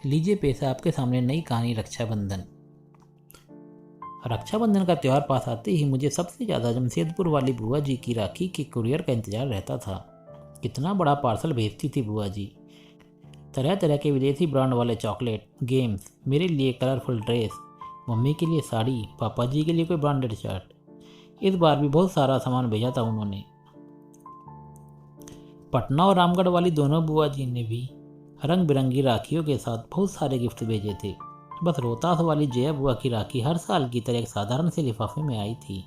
लीजिए पेश है आपके सामने नई कहानी रक्षाबंधन। रक्षाबंधन का त्यौहार पास आते ही मुझे सबसे ज़्यादा जमशेदपुर वाली बुआ जी की राखी के कुरियर का इंतजार रहता था। कितना बड़ा पार्सल भेजती थी बुआ जी। तरह तरह के विदेशी ब्रांड वाले चॉकलेट, गेम्स, मेरे लिए कलरफुल ड्रेस, मम्मी के लिए साड़ी, पापा जी के लिए कोई ब्रांडेड शर्ट। इस बार भी बहुत सारा सामान भेजा था उन्होंने। पटना और रामगढ़ वाली दोनों बुआ जी ने भी रंग बिरंगी राखियों के साथ बहुत सारे गिफ्ट भेजे थे। बस रोहतास वाली जया बुआ की राखी हर साल की तरह एक साधारण से लिफाफे में आई थी।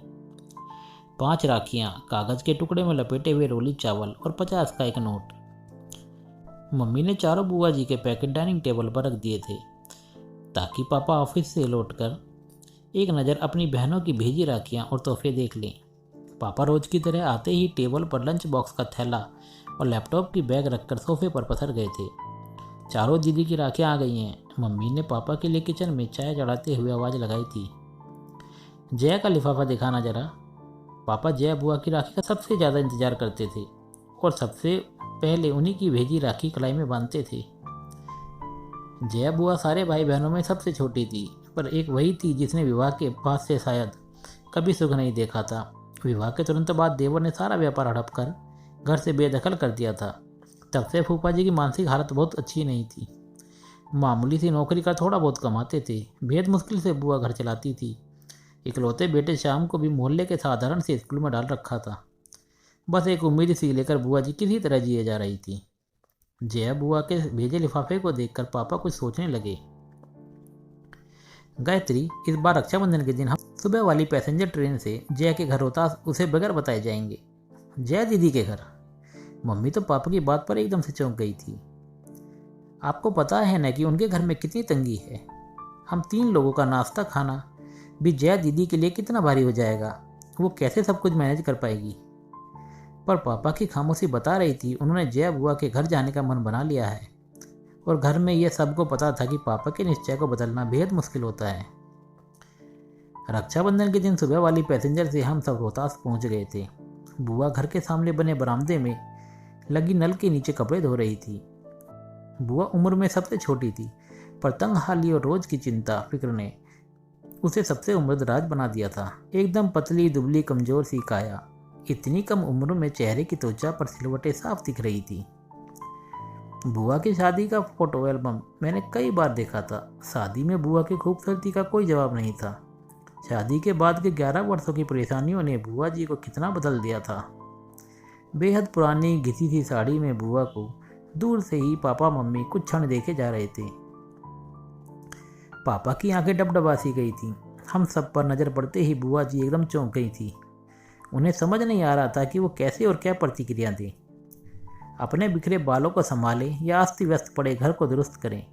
5 राखियां कागज के टुकड़े में लपेटे हुए रोली चावल और 50 का एक नोट। मम्मी ने चारों बुआ जी के पैकेट डाइनिंग टेबल पर रख दिए थे ताकि पापा ऑफिस से लौटकर एक नज़र अपनी बहनों की भेजी राखियां और तोहफे देख लें। पापा रोज की तरह आते ही टेबल पर लंच बॉक्स का थैला और लैपटॉप की बैग रखकर सोफे पर पसर गए थे। चारों दीदी की राखियां आ गई हैं। मम्मी ने पापा के लिए किचन में चाय चढ़ाते हुए आवाज़ लगाई थी, जया का लिफाफा दिखाना जरा। पापा जया बुआ की राखी का सबसे ज़्यादा इंतजार करते थे और सबसे पहले उन्हीं की भेजी राखी कलाई में बांधते थे। जया बुआ सारे भाई बहनों में सबसे छोटी थी, पर एक वही थी जिसने विवाह के बाद से शायद कभी सुख नहीं देखा था। विवाह के तुरंत बाद देवर ने सारा व्यापार हड़प कर घर से बेदखल कर दिया था। तब से फूफा जी की मानसिक हालत बहुत अच्छी नहीं थी। मामूली सी नौकरी कर थोड़ा बहुत कमाते थे। बेहद मुश्किल से बुआ घर चलाती थी। इकलौते बेटे शाम को भी मोहल्ले के साधारण से स्कूल में डाल रखा था। बस एक उम्मीद सी लेकर बुआ जी किसी तरह जिए जा रही थी। जया बुआ के भेजे लिफाफे को देखकर पापा कुछ सोचने लगे। गायत्री, इस बार रक्षाबंधन के दिन हम सुबह वाली पैसेंजर ट्रेन से जया के घर रोहतास उसे बगैर बताए जाएंगे। जया दीदी के घर? मम्मी तो पापा की बात पर एकदम से चौंक गई थी। आपको पता है ना कि उनके घर में कितनी तंगी है। हम 3 लोगों का नाश्ता खाना भी जया दीदी के लिए कितना भारी हो जाएगा। वो कैसे सब कुछ मैनेज कर पाएगी। पर पापा की खामोशी बता रही थी उन्होंने जया बुआ के घर जाने का मन बना लिया है। और घर में यह सबको पता था कि पापा के निश्चय को बदलना बेहद मुश्किल होता है। रक्षाबंधन के दिन सुबह वाली पैसेंजर से हम सब रोहतास पहुंच गए थे। बुआ घर के सामने बने बरामदे में लगी नल के नीचे कपड़े धो रही थी। बुआ उम्र में सबसे छोटी थी, पर तंगहाली और रोज की चिंता फिक्र ने उसे सबसे उम्रदराज बना दिया था। एकदम पतली दुबली कमजोर सी काया। इतनी कम उम्र में चेहरे की त्वचा पर सिलवटें साफ दिख रही थी। बुआ की शादी का फोटो एल्बम मैंने कई बार देखा था। शादी में बुआ की खूबसूरती का कोई जवाब नहीं था। शादी के बाद के 11 वर्षों की परेशानियों ने बुआ जी को कितना बदल दिया था। बेहद पुरानी घिसी सी साड़ी में बुआ को दूर से ही पापा मम्मी कुछ क्षण देखे जा रहे थे। पापा की आंखें डबडबासी गई थी। हम सब पर नजर पड़ते ही बुआ जी एकदम चौंक गई थी। उन्हें समझ नहीं आ रहा था कि वो कैसे और क्या प्रतिक्रिया दें। अपने बिखरे बालों को संभालें या अस्त व्यस्त पड़े घर को दुरुस्त करें।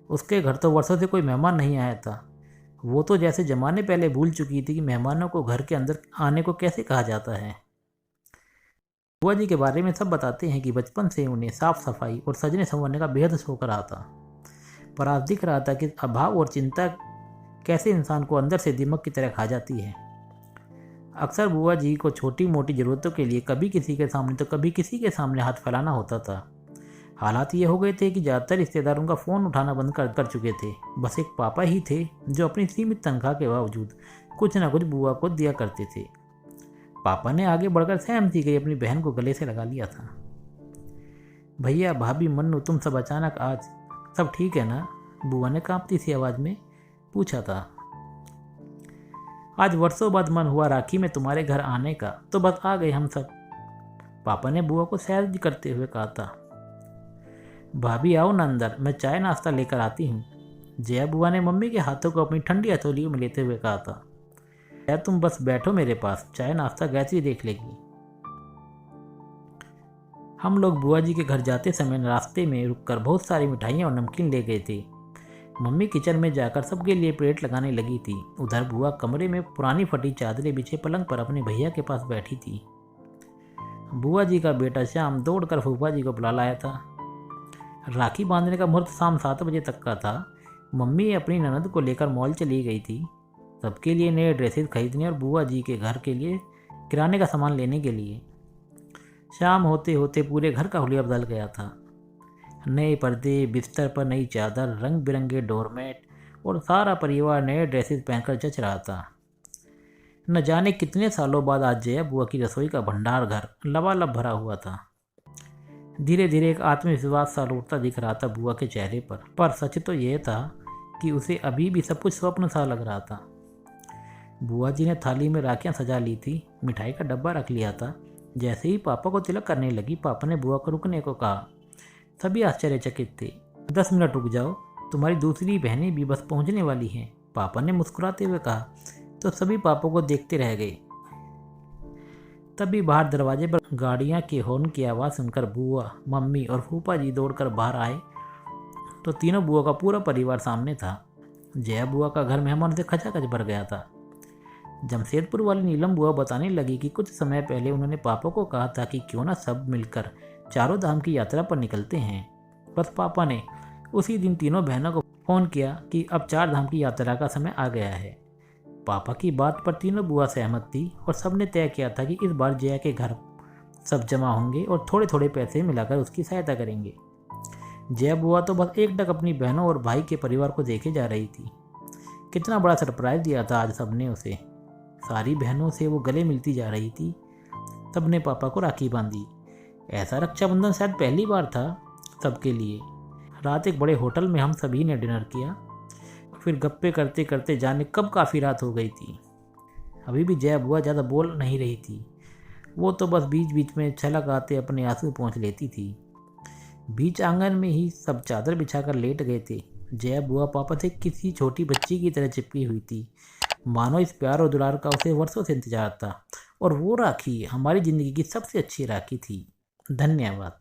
उसके घर तो वर्षों से कोई मेहमान नहीं आया था। वो तो जैसे जमाने पहले भूल चुकी थी कि मेहमानों को घर के अंदर आने को कैसे कहा जाता है। बुआ जी के बारे में सब बताते हैं कि बचपन से उन्हें साफ सफाई और सजने संवरने का बेहद शौक रहा था, पर आज दिख रहा था कि अभाव और चिंता कैसे इंसान को अंदर से दीमक की तरह खा जाती है। अक्सर बुआ जी को छोटी मोटी ज़रूरतों के लिए कभी किसी के सामने तो कभी किसी के सामने हाथ फैलाना होता था। हालात ये हो गए थे कि ज़्यादातर रिश्तेदार उनका फ़ोन उठाना बंद कर चुके थे। बस एक पापा ही थे जो अपनी सीमित तनख्वाह के बावजूद कुछ ना कुछ बुआ को दिया करते थे। पापा ने आगे बढ़कर सहमति गई अपनी बहन को गले से लगा लिया था। भैया, भाभी, मन्नू, तुम सब अचानक आज सब ठीक है ना? बुआ ने कांपती सी आवाज़ में पूछा था। आज वर्षों बाद मन हुआ राखी में तुम्हारे घर आने का, तो बस आ गए हम सब, पापा ने बुआ को सैर करते हुए कहा था। भाभी आओ ना अंदर, मैं चाय नाश्ता लेकर आती हूँ, जया बुआ ने मम्मी के हाथों को अपनी ठंडी हथौलियों में लेते हुए कहा था। या तुम बस बैठो मेरे पास, चाय नाश्ता गायत्री देख लेगी। हम लोग बुआ जी के घर जाते समय रास्ते में रुककर बहुत सारी मिठाइयाँ और नमकीन ले गए थे। मम्मी किचन में जाकर सबके लिए प्लेट लगाने लगी थी। उधर बुआ कमरे में पुरानी फटी चादरें बिछे पलंग पर अपने भैया के पास बैठी थी। बुआ जी का बेटा श्याम दौड़कर फूफा जी को बुला लाया था। राखी बांधने का मुहूर्त शाम 7 बजे तक का था। मम्मी अपनी ननद को लेकर मॉल चली गई थी, सबके लिए नए ड्रेसेस खरीदने और बुआ जी के घर के लिए किराने का सामान लेने के लिए। शाम होते होते पूरे घर का हुलिया बदल गया था। नए पर्दे, बिस्तर पर नई चादर, रंग बिरंगे डोरमेट और सारा परिवार नए ड्रेसेस पहनकर जच रहा था। न जाने कितने सालों बाद आज जया बुआ की रसोई का भंडार घर लबालब भरा हुआ था। धीरे धीरे एक आत्मविश्वास सा लौटता दिख रहा था बुआ के चेहरे पर सच तो यह था कि उसे अभी भी सब कुछ स्वप्न सा लग रहा था। बुआ जी ने थाली में राखियां सजा ली थी, मिठाई का डब्बा रख लिया था। जैसे ही पापा को तिलक करने लगी, पापा ने बुआ को रुकने को कहा। सभी आश्चर्यचकित थे। 10 मिनट रुक जाओ, तुम्हारी दूसरी बहनें भी बस पहुंचने वाली हैं, पापा ने मुस्कुराते हुए कहा। तो सभी पापा को देखते रह गए। तभी बाहर दरवाजे पर गाड़ियां के हॉर्न की आवाज़ सुनकर बुआ, मम्मी और फूफा जी दौड़कर बाहर आए तो तीनों बुआ का पूरा परिवार सामने था। जया बुआ का घर मेहमानों से खचाखच भर गया था। जमशेदपुर वाली नीलम बुआ बताने लगी कि कुछ समय पहले उन्होंने पापा को कहा था कि क्यों ना सब मिलकर चारों धाम की यात्रा पर निकलते हैं। बस पापा ने उसी दिन तीनों बहनों को फ़ोन किया कि अब 4 धाम की यात्रा का समय आ गया है। पापा की बात पर तीनों बुआ सहमत थी और सबने तय किया था कि इस बार जया के घर सब जमा होंगे और थोड़े थोड़े पैसे मिलाकर उसकी सहायता करेंगे। जया बुआ तो बस एकटक अपनी बहनों और भाई के परिवार को देखे जा रही थी। कितना बड़ा सरप्राइज दिया था आज सबने उसे। सारी बहनों से वो गले मिलती जा रही थी। सबने पापा को राखी बांधी। ऐसा रक्षाबंधन शायद पहली बार था सबके लिए। रात एक बड़े होटल में हम सभी ने डिनर किया। फिर गप्पे करते करते जाने कब काफ़ी रात हो गई थी। अभी भी जया बुआ ज़्यादा बोल नहीं रही थी। वो तो बस बीच बीच में छलक आते अपने आंसू पोंछ लेती थी। बीच आंगन में ही सब चादर बिछाकर लेट गए थे। जया बुआ पापा से किसी छोटी बच्ची की तरह चिपकी हुई थी, मानो इस प्यार और दुलार का उसे वर्षों से इंतजार था। और वो राखी हमारी ज़िंदगी की सबसे अच्छी राखी थी। धन्यवाद।